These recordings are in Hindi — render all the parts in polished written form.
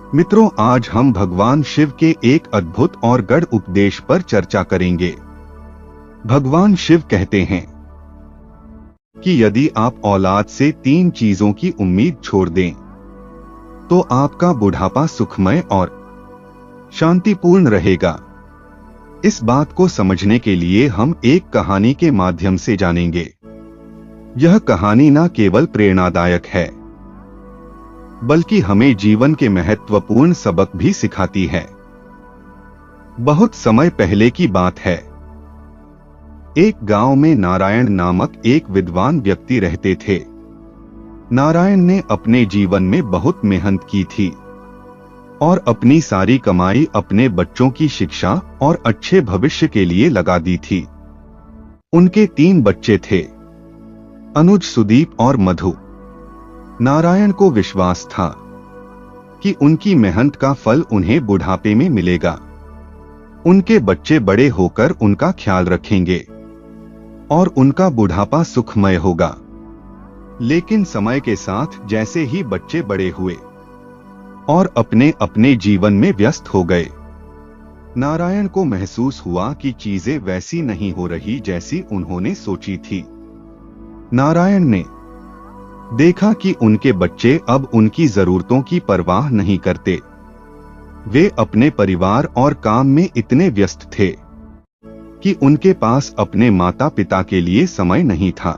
मित्रों, आज हम भगवान शिव के एक अद्भुत और गढ़ उपदेश पर चर्चा करेंगे। भगवान शिव कहते हैं कि यदि आप औलाद से 3 चीजों की उम्मीद छोड़ दें, तो आपका बुढ़ापा सुखमय और शांतिपूर्ण रहेगा। इस बात को समझने के लिए हम एक कहानी के माध्यम से जानेंगे। यह कहानी न केवल प्रेरणादायक है, बल्कि हमें जीवन के महत्वपूर्ण सबक भी सिखाती है। बहुत समय पहले की बात है। एक गांव में नारायण नामक एक विद्वान व्यक्ति रहते थे। नारायण ने अपने जीवन में बहुत मेहनत की थी और अपनी सारी कमाई अपने बच्चों की शिक्षा और अच्छे भविष्य के लिए लगा दी थी। उनके 3 बच्चे थे, अनुज, सुदीप और मधु। नारायण को विश्वास था कि उनकी मेहनत का फल उन्हें बुढ़ापे में मिलेगा। उनके बच्चे बड़े होकर उनका ख्याल रखेंगे और उनका बुढ़ापा सुखमय होगा। लेकिन समय के साथ जैसे ही बच्चे बड़े हुए और अपने अपने जीवन में व्यस्त हो गए, नारायण को महसूस हुआ कि चीजें वैसी नहीं हो रही जैसी उन्होंने सोची थी। नारायण ने देखा कि उनके बच्चे अब उनकी जरूरतों की परवाह नहीं करते। वे अपने परिवार और काम में इतने व्यस्त थे कि उनके पास अपने माता पिता के लिए समय नहीं था।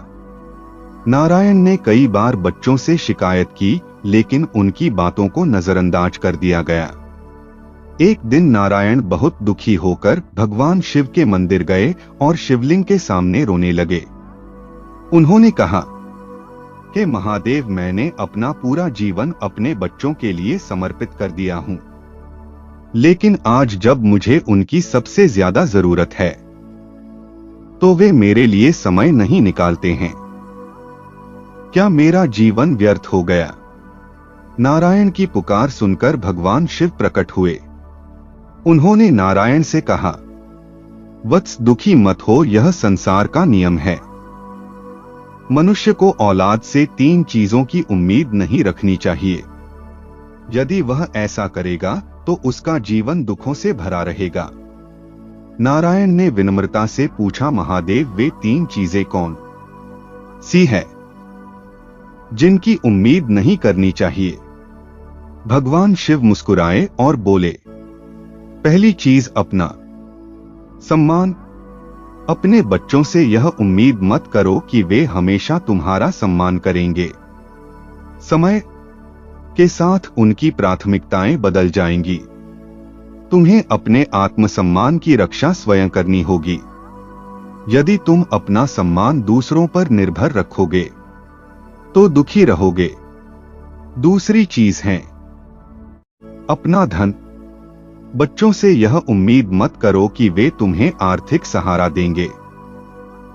नारायण ने कई बार बच्चों से शिकायत की, लेकिन उनकी बातों को नजरअंदाज कर दिया गया। एक दिन नारायण बहुत दुखी होकर भगवान शिव के मंदिर गए और शिवलिंग के सामने रोने लगे। उन्होंने कहा कि महादेव, मैंने अपना पूरा जीवन अपने बच्चों के लिए समर्पित कर दिया हूं, लेकिन आज जब मुझे उनकी सबसे ज्यादा जरूरत है, तो वे मेरे लिए समय नहीं निकालते हैं। क्या मेरा जीवन व्यर्थ हो गया? नारायण की पुकार सुनकर भगवान शिव प्रकट हुए। उन्होंने नारायण से कहा, वत्स, दुखी मत हो, यह संसार का नियम है। मनुष्य को औलाद से 3 चीजों की उम्मीद नहीं रखनी चाहिए। यदि वह ऐसा करेगा तो उसका जीवन दुखों से भरा रहेगा। नारायण ने विनम्रता से पूछा, महादेव, वे 3 चीजें कौन सी है जिनकी उम्मीद नहीं करनी चाहिए? भगवान शिव मुस्कुराए और बोले, पहली चीज अपना सम्मान। अपने बच्चों से यह उम्मीद मत करो कि वे हमेशा तुम्हारा सम्मान करेंगे। समय के साथ उनकी प्राथमिकताएं बदल जाएंगी। तुम्हें अपने आत्मसम्मान की रक्षा स्वयं करनी होगी। यदि तुम अपना सम्मान दूसरों पर निर्भर रखोगे तो दुखी रहोगे। दूसरी चीज है अपना धन। बच्चों से यह उम्मीद मत करो कि वे तुम्हें आर्थिक सहारा देंगे।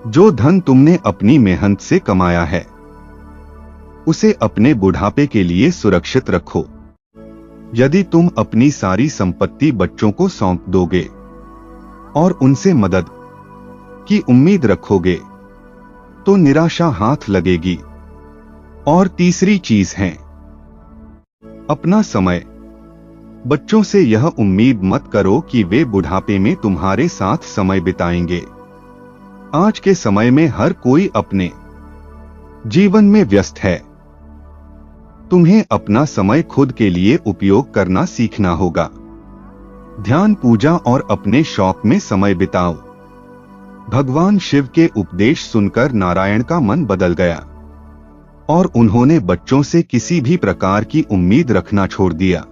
जो धन तुमने अपनी मेहनत से कमाया है, उसे अपने बुढ़ापे के लिए सुरक्षित रखो। यदि तुम अपनी सारी संपत्ति बच्चों को सौंप दोगे और उनसे मदद की उम्मीद रखोगे, तो निराशा हाथ लगेगी। और तीसरी चीज है अपना समय। बच्चों से यह उम्मीद मत करो कि वे बुढ़ापे में तुम्हारे साथ समय बिताएंगे। आज के समय में हर कोई अपने जीवन में व्यस्त है। तुम्हें अपना समय खुद के लिए उपयोग करना सीखना होगा। ध्यान, पूजा और अपने शौक में समय बिताओ। भगवान शिव के उपदेश सुनकर नारायण का मन बदल गया और उन्होंने बच्चों से किसी भी प्रकार की उम्मीद रखना छोड़ दिया।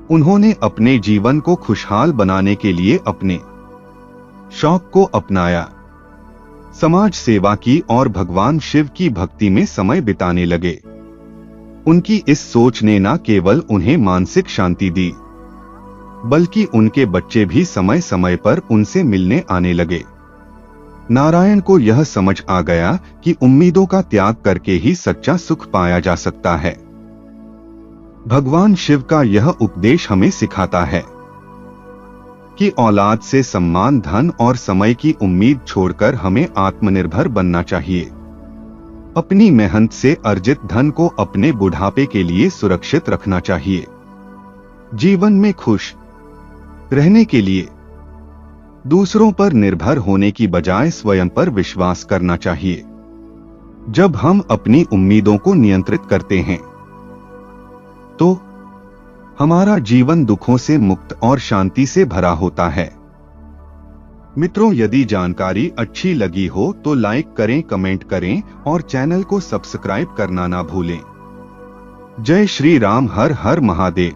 उन्होंने अपने जीवन को खुशहाल बनाने के लिए अपने शौक को अपनाया, समाज सेवा की और भगवान शिव की भक्ति में समय बिताने लगे। उनकी इस सोच ने न केवल उन्हें मानसिक शांति दी, बल्कि उनके बच्चे भी समय समय पर उनसे मिलने आने लगे। नारायण को यह समझ आ गया कि उम्मीदों का त्याग करके ही सच्चा सुख पाया जा सकता है। भगवान शिव का यह उपदेश हमें सिखाता है कि औलाद से सम्मान, धन और समय की उम्मीद छोड़कर हमें आत्मनिर्भर बनना चाहिए। अपनी मेहनत से अर्जित धन को अपने बुढ़ापे के लिए सुरक्षित रखना चाहिए। जीवन में खुश रहने के लिए दूसरों पर निर्भर होने की बजाय स्वयं पर विश्वास करना चाहिए। जब हम अपनी उम्मीदों को नियंत्रित करते हैं तो हमारा जीवन दुखों से मुक्त और शांति से भरा होता है। मित्रों, यदि जानकारी अच्छी लगी हो तो लाइक करें, कमेंट करें और चैनल को सब्सक्राइब करना ना भूलें। जय श्री राम। हर हर महादेव।